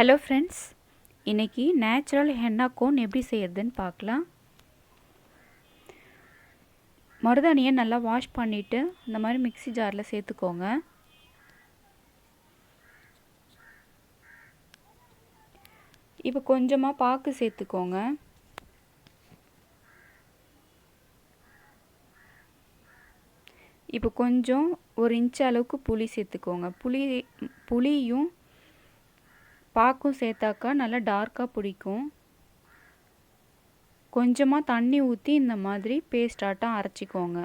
Hello friends, இன்றைக்கி natural henna cone எப்படி செய்யறதுன்னு பார்க்கலாம். மருதாணியை நல்லா வாஷ் பண்ணிவிட்டு இந்த மாதிரி மிக்ஸி ஜாரில் சேர்த்துக்கோங்க. இப்போ கொஞ்சமாக பாக்கு சேர்த்துக்கோங்க. இப்போ கொஞ்சம் 1 இன்ச் அளவுக்கு புளி சேர்த்துக்கோங்க. புளியும் பாக்கும் சேர்த்தாக்கா நல்லா டார்க்காக பிடிக்கும். கொஞ்சமாக தண்ணி ஊற்றி இந்த மாதிரி பேஸ்டாட்டம் அரைச்சிக்கோங்க.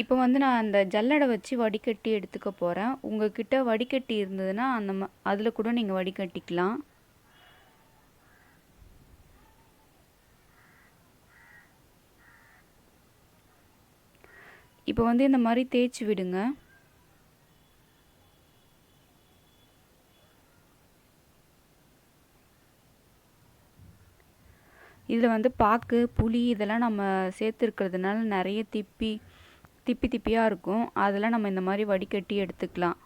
இப்போ நான் அந்த ஜல்லடை வச்சு வடிகட்டி எடுத்துக்க போகிறேன். உங்கள்கிட்ட வடிகட்டி இருந்ததுன்னா அதில் கூட நீங்கள் வடிகட்டிக்கலாம். இப்போ இந்த மாதிரி தேய்ச்சி விடுங்க. இதில் பாக்கு புளி இதெல்லாம் நம்ம சேர்த்துருக்கிறதுனால நிறைய திப்பியாக இருக்கும். அதெல்லாம் நம்ம இந்த மாதிரி வடிகட்டி எடுத்துக்கலாம்.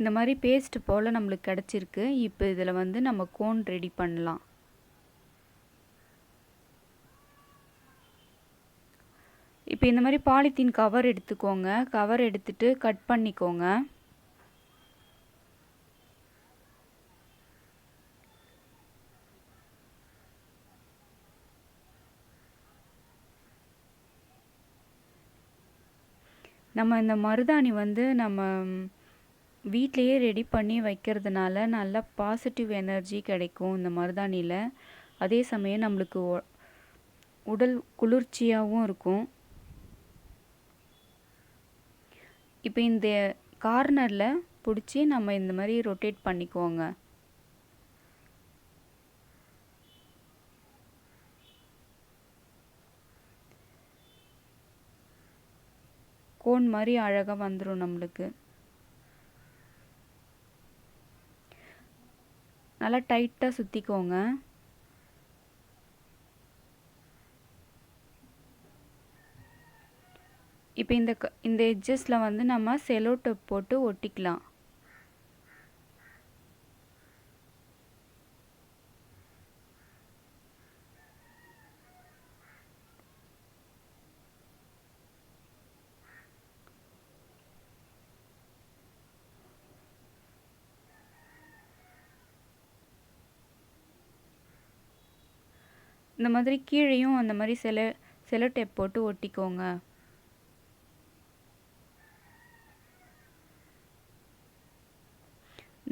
இந்த மாதிரி பேஸ்ட் போல் நம்மளுக்கு கிடச்சிருக்கு. இப்போ இதில் நம்ம கோன் ரெடி பண்ணலாம். இப்போ இந்த மாதிரி பாலித்தீன் கவர் எடுத்துக்கோங்க. கவர் எடுத்துட்டு கட் பண்ணிக்கோங்க. நம்ம இந்த மருதாணி நம்ம வீட்லேயே ரெடி பண்ணி வைக்கிறதுனால நல்ல பாசிட்டிவ் எனர்ஜி கிடைக்கும் இந்த மருதாணியில். அதே சமயம் நம்மளுக்கு உடல் குளிர்ச்சியாகவும் இருக்கும். இப்போ இந்த கார்னரில் பிடிச்சி நம்ம இந்த மாதிரி ரொட்டேட் பண்ணிக்கோங்க. கோன் மாதிரி அழகாக வந்துடும் நம்மளுக்கு. நல்லா டைட்டாக சுற்றிக்கோங்க. இப்போ இந்த எட்ஜஸில் நம்ம செலோ டேப் போட்டு ஒட்டிக்கலாம். இந்த மாதிரி கீழேயும் அந்த மாதிரி செலோ டேப் போட்டு ஒட்டிக்கோங்க.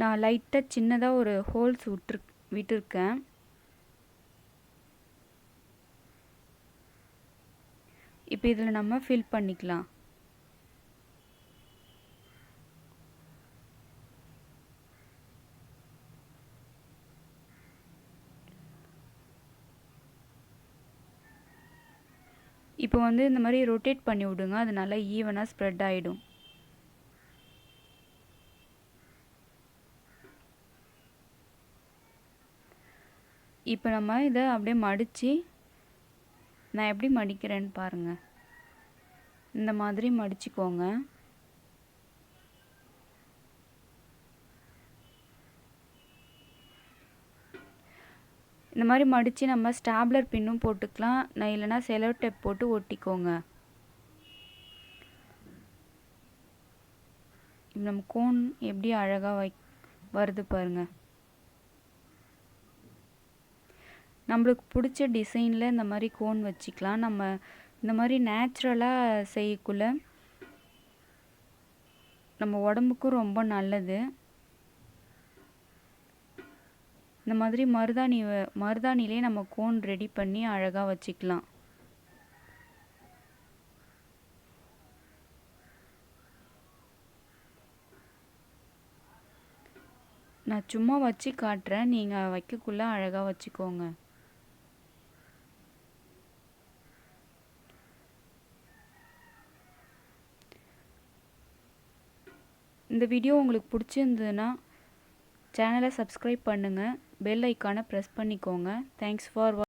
நான் லைட்டாக சின்னதாக ஒரு ஹோல்ஸ் விட்டுருக்கேன். இப்போ இதில் நம்ம ஃபில் பண்ணிக்கலாம். இப்போ இந்த மாதிரி ரொட்டேட் பண்ணி விடுங்க. அது நல்லா ஈவனாக ஸ்ப்ரெட் ஆகிடும். இப்போ நம்ம இதை அப்படியே மடித்து, நான் எப்படி மடிக்கிறேன்னு பாருங்கள். இந்த மாதிரி மடிச்சுக்கோங்க. இந்த மாதிரி மடித்து நம்ம ஸ்டாப்லர் பின்னும் போட்டுக்கலாம். நான் இல்லைனா செலோ டேப் போட்டு ஒட்டிக்கோங்க. நம்ம கோன் எப்படி அழகாக வருது பாருங்கள். நம்மளுக்கு பிடிச்ச டிசைனில் இந்த மாதிரி கோன் வச்சுக்கலாம். நம்ம இந்த மாதிரி நேச்சுரலாக செய்யக்குள்ள நம்ம உடம்புக்கும் ரொம்ப நல்லது. இந்த மாதிரி மருதாணிலே நம்ம கோன் ரெடி பண்ணி அழகாக வச்சுக்கலாம். நான் சும்மா வச்சு காட்டுறேன், நீங்கள் வைக்கக்குள்ள அழகாக வச்சுக்கோங்க. இந்த வீடியோ உங்களுக்கு பிடிச்சிருந்ததுன்னா சேனலை சப்ஸ்கிரைப் பண்ணுங்கள். பெல் ஐக்கானை ப்ரெஸ் பண்ணிக்கோங்க. Thanks for